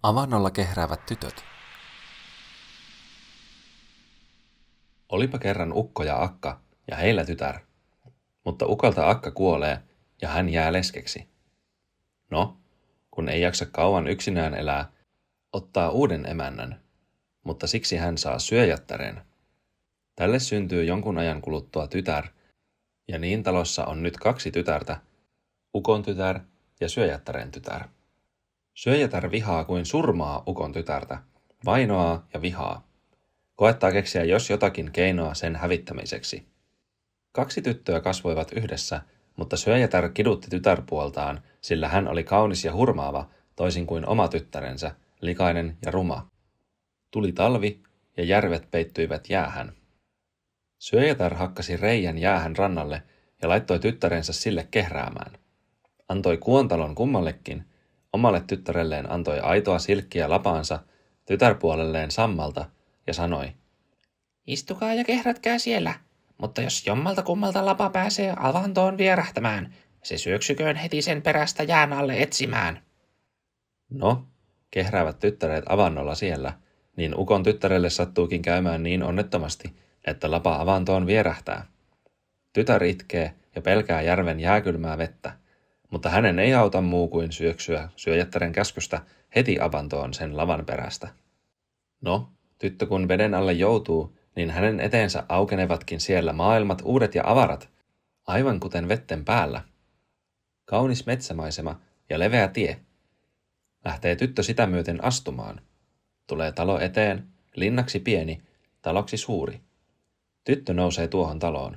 Avannolla kehräävät tytöt. Olipa kerran ukko ja akka, ja heillä tytär. Mutta ukolta akka kuolee, ja hän jää leskeksi. No, kun ei jaksa kauan yksinään elää, ottaa uuden emännän, mutta siksi hän saa syöjättären. Tälle syntyy jonkun ajan kuluttua tytär, ja niin talossa on nyt 2 tytärtä, ukon tytär ja syöjättären tytär. Syöjätär vihaa kuin surmaa ukon tytärtä, vainoaa ja vihaa. Koettaa keksiä jos jotakin keinoa sen hävittämiseksi. 2 tyttöä kasvoivat yhdessä, mutta syöjätär kidutti tytärpuoltaan, sillä hän oli kaunis ja hurmaava, toisin kuin oma tyttärensä, likainen ja ruma. Tuli talvi, ja järvet peittyivät jäähän. Syöjätär hakkasi reijän jäähän rannalle ja laittoi tyttärensä sille kehräämään. Antoi kuontalon kummallekin, omalle tyttärelleen antoi aitoa silkkiä lapaansa, tytärpuolelleen sammalta, ja sanoi, istukaa ja kehrätkää siellä, mutta jos jommalta kummalta lapa pääsee avantoon vierähtämään, se syöksyköön heti sen perästä jään alle etsimään. No, kehräävät tyttäreet avannolla siellä, niin ukon tyttärelle sattuukin käymään niin onnettomasti, että lapa avantoon vierähtää. Tytär itkee ja pelkää järven jääkylmää vettä, mutta hänen ei auta muu kuin syöksyä syöjättären käskystä heti avantoon sen lavan perästä. No, tyttö kun veden alle joutuu, niin hänen eteensä aukenevatkin siellä maailmat uudet ja avarat, aivan kuten vetten päällä. Kaunis metsämaisema ja leveä tie. Lähtee tyttö sitä myöten astumaan. Tulee talo eteen, linnaksi pieni, taloksi suuri. Tyttö nousee tuohon taloon.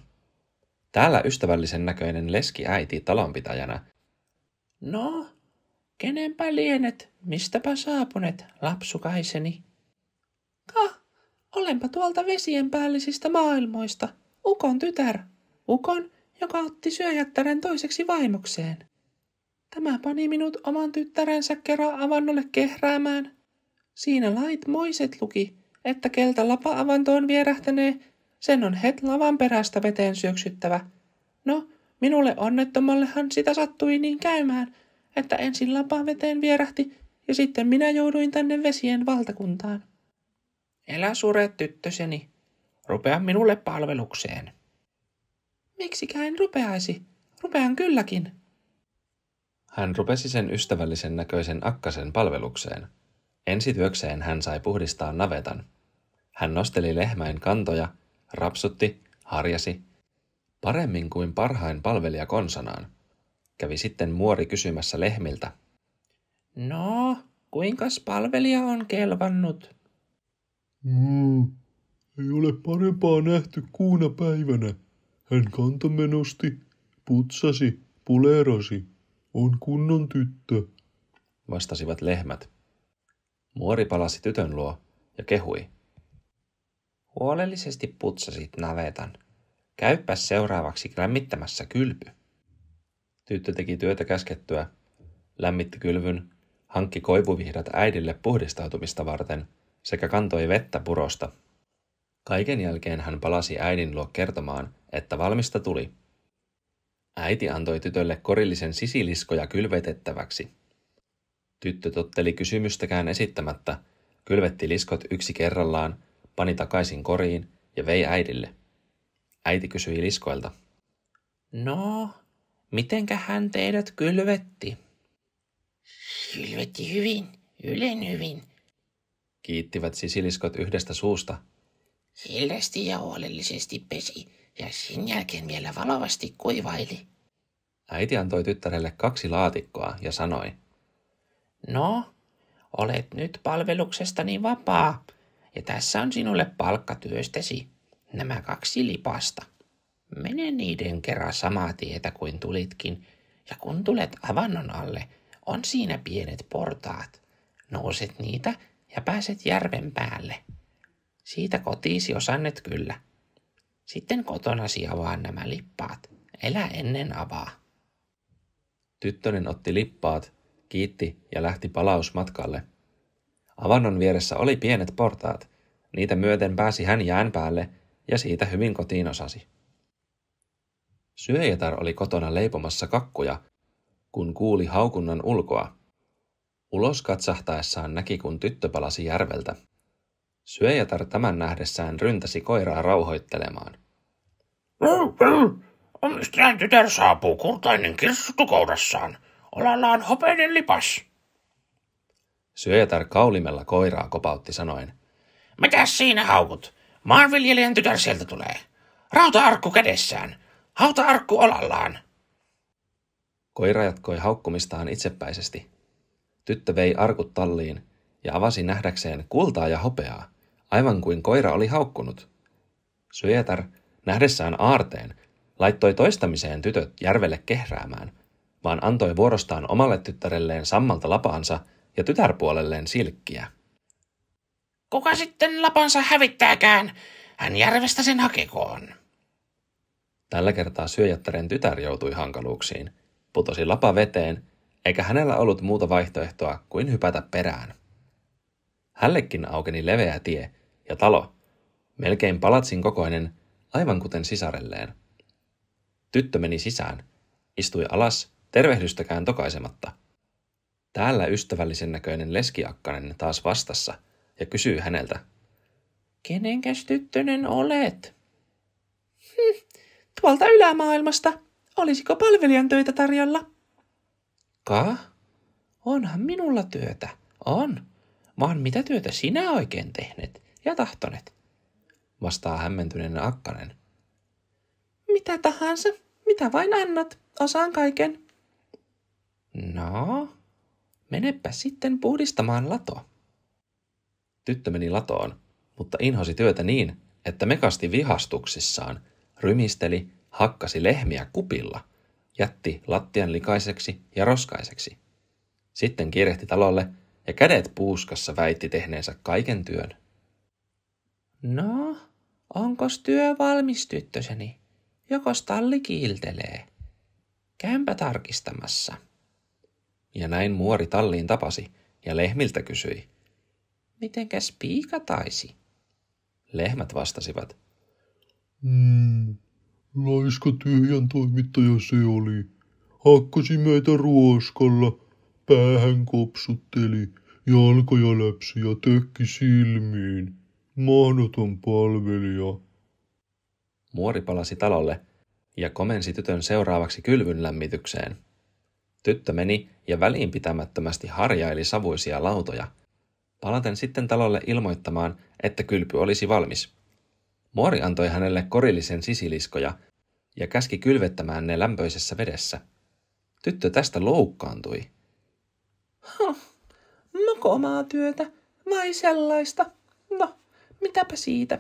Täällä ystävällisen näköinen leskiäiti talonpitäjänä. No, kenenpä lienet, mistäpä saapunet, lapsukaiseni? Olenpa tuolta vesien päällisistä maailmoista, ukon tytär, ukon, joka otti syöjättären toiseksi vaimokseen. Tämä pani minut oman tyttärensä kerran avannolle kehräämään. Siinä lait moiset luki, että keltä lapa avantoon vierähtänee, sen on het lavan perästä veteen syöksyttävä. No, minulle onnettomallehan sitä sattui niin käymään, että ensin lapa veteen vierähti ja sitten minä jouduin tänne vesien valtakuntaan. Elä sure, tyttöseni. Rupea minulle palvelukseen. Miksikä en rupeaisi? Rupean kylläkin. Hän rupesi sen ystävällisen näköisen akkasen palvelukseen. Ensityökseen hän sai puhdistaa navetan. Hän nosteli lehmäin kantoja, rapsutti, harjasi, paremmin kuin parhain palvelija konsanaan. Kävi sitten muori kysymässä lehmiltä. No, kuinkas palvelija on kelvannut? Ei ole parempaa nähty kuuna päivänä. Hän kantamme nosti, putsasi, pulerosi. On kunnon tyttö, vastasivat lehmät. Muori palasi tytön luo ja kehui. Huolellisesti putsasit navetan. Käypäs seuraavaksi lämmittämässä kylpy. Tyttö teki työtä käskettyä, lämmitti kylvyn, hankki koivuvihdat äidille puhdistautumista varten sekä kantoi vettä purosta. Kaiken jälkeen hän palasi äidin luo kertomaan, että valmista tuli. Äiti antoi tytölle korillisen sisiliskoja kylvetettäväksi. Tyttö totteli kysymystäkään esittämättä, kylvetti liskot yksi kerrallaan, pani takaisin koriin ja vei äidille. Äiti kysyi liskoilta. No, mitenkä hän teidät kylvetti? Kylvetti hyvin, ylen hyvin, kiittivät sisiliskot yhdestä suusta. Hillästi ja huolellisesti pesi ja sen jälkeen vielä valovasti kuivaili. Äiti antoi tyttärelle 2 laatikkoa ja sanoi. No, olet nyt palveluksestani vapaa ja tässä on sinulle palkkatyöstäsi, nämä 2 lipasta. Mene niiden kerran samaa tietä kuin tulitkin ja kun tulet avannon alle, on siinä pienet portaat. Nouset niitä ja pääset järven päälle. Siitä kotiisi osannet kyllä. Sitten kotonasi avaa nämä lippaat. Elä ennen avaa. Tyttönen otti lippaat, kiitti ja lähti palausmatkalle. Avannon vieressä oli pienet portaat. Niitä myöten pääsi hän jään päälle ja siitä hyvin kotiin osasi. Syöjätär oli kotona leipomassa kakkuja, kun kuuli haukunnan ulkoa. Ulos katsahtaessaan näki, kun tyttö palasi järveltä. Syöjätär tämän nähdessään ryntäsi koiraa rauhoittelemaan. Omistajan tytär saapuu kultainen kirstu kourassaan. Olallaan hopeinen lipas. Syöjätär kaulimella koiraa kopautti sanoen. Mitäs siinä haukut? Maanviljelijän tytär sieltä tulee. Rauta-arkku kädessään. Hauta-arkku olallaan. Koira jatkoi haukkumistaan itsepäisesti. Tyttö vei arkut talliin ja avasi nähdäkseen kultaa ja hopeaa, aivan kuin koira oli haukkunut. Syöjätär, nähdessään aarteen, laittoi toistamiseen tytöt järvelle kehräämään, vaan antoi vuorostaan omalle tyttärelleen sammalta lapaansa ja tytärpuolelleen silkkiä. Kuka sitten lapansa hävittääkään? Hän järvestä sen hakekoon. Tällä kertaa syöjättären tytär joutui hankaluuksiin, putosi lapa veteen, eikä hänellä ollut muuta vaihtoehtoa kuin hypätä perään. Hällekin aukeni leveä tie ja talo, melkein palatsin kokoinen, aivan kuten sisarelleen. Tyttö meni sisään, istui alas, tervehdystäkään tokaisematta. Täällä ystävällisen näköinen leskiakkanen taas vastassa ja kysyy häneltä. Kenenkäs tyttönen olet? Tuolta ylämaailmasta. Olisiko palvelijan töitä tarjolla? Onhan minulla työtä. On. Vaan mitä työtä sinä oikein tehneet ja tahtoneet? Vastaa hämmentyneen akkanen. Mitä tahansa. Mitä vain annat. Osaan kaiken. No, menepä sitten puhdistamaan lato. Tyttö meni latoon, mutta inhosi työtä niin, että mekasti vihastuksissaan, rymisteli, hakkasi lehmiä kupilla, jätti lattian likaiseksi ja roskaiseksi. Sitten kiirehti talolle ja kädet puuskassa väitti tehneensä kaiken työn. No, onkos työ valmis, tyttöseni? Jokos talli kiiltelee? Käympä tarkistamassa. Ja näin muori talliin tapasi ja lehmiltä kysyi. Mitenkäs piika taisi? Lehmät vastasivat. Laiska tyhjän toimittaja se oli. Hakkasi meitä ruoskalla, päähän kopsutteli, jalkoja läpsi ja tökki silmiin. Mahdoton palvelija. Muori palasi talolle ja komensi tytön seuraavaksi kylvyn lämmitykseen. Tyttö meni ja välinpitämättömästi harjaili savuisia lautoja, palaten sitten talolle ilmoittamaan, että kylpy olisi valmis. Muori antoi hänelle korillisen sisiliskoja ja käski kylvettämään ne lämpöisessä vedessä. Tyttö tästä loukkaantui. Mokomaa työtä, vai sellaista? No, mitäpä siitä?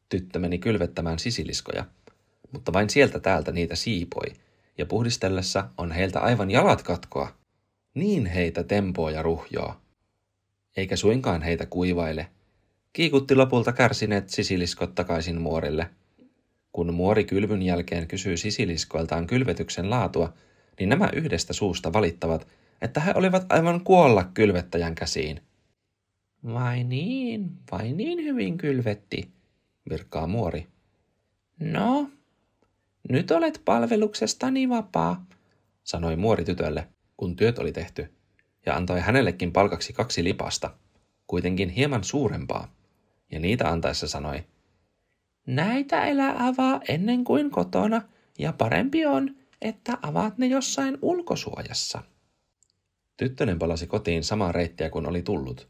Tyttö meni kylvettämään sisiliskoja, mutta vain sieltä täältä niitä siipoi, ja puhdistellessa on heiltä aivan jalat katkoa. Niin heitä tempoo ja ruhjoa. Eikä suinkaan heitä kuivaile. Kiikutti lopulta kärsineet sisiliskot takaisin muorille. Kun muori kylvyn jälkeen kysyy sisiliskoiltaan kylvetyksen laatua, niin nämä yhdestä suusta valittavat, että he olivat aivan kuolla kylvettäjän käsiin. Vai niin hyvin kylvetti, virkkaa muori. No, nyt olet palveluksestani vapaa, sanoi muori tytölle, kun työt oli tehty, ja antoi hänellekin palkaksi 2 lipasta, kuitenkin hieman suurempaa, ja niitä antaessa sanoi, näitä älä avaa ennen kuin kotona, ja parempi on, että avaat ne jossain ulkosuojassa. Tyttönen palasi kotiin samaa reittiä kuin oli tullut,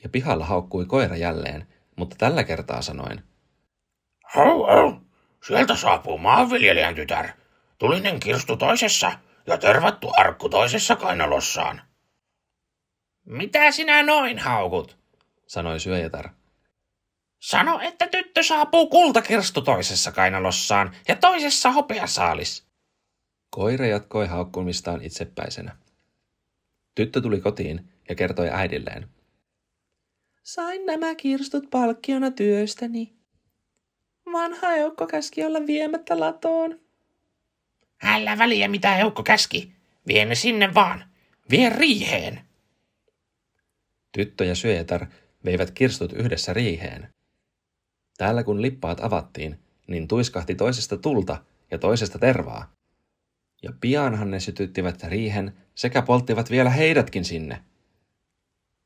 ja pihalla haukkui koira jälleen, mutta tällä kertaa sanoen, Hau. Sieltä saapuu maanviljelijän tytär. Tulinen kirstu toisessa ja tervattu arkku toisessa kainalossaan. Mitä sinä noin haukut? sanoi syöjätär. Sano, että tyttö saapuu kultakirstu toisessa kainalossaan ja toisessa hopeasaalis. Koira jatkoi haukkumistaan itsepäisenä. Tyttö tuli kotiin ja kertoi äidilleen. Sain nämä kirstut palkkiona työstäni. Vanha eukko käski olla viemättä latoon. Älä väliä mitä eukko käski. Vie ne sinne vaan. Vie riiheen. Tyttö ja syöjätär veivät kirstut yhdessä riiheen. Täällä kun lippaat avattiin, niin tuiskahti toisesta tulta ja toisesta tervaa. Ja pianhan ne sytyttivät riihen sekä polttivat vielä heidätkin sinne.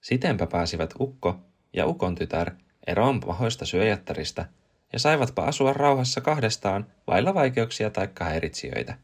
Sitenpä pääsivät ukko ja ukon tytär eroon pahoista syöjättäristä ja saivatpa asua rauhassa kahdestaan vailla vaikeuksia taikka häiritsijöitä.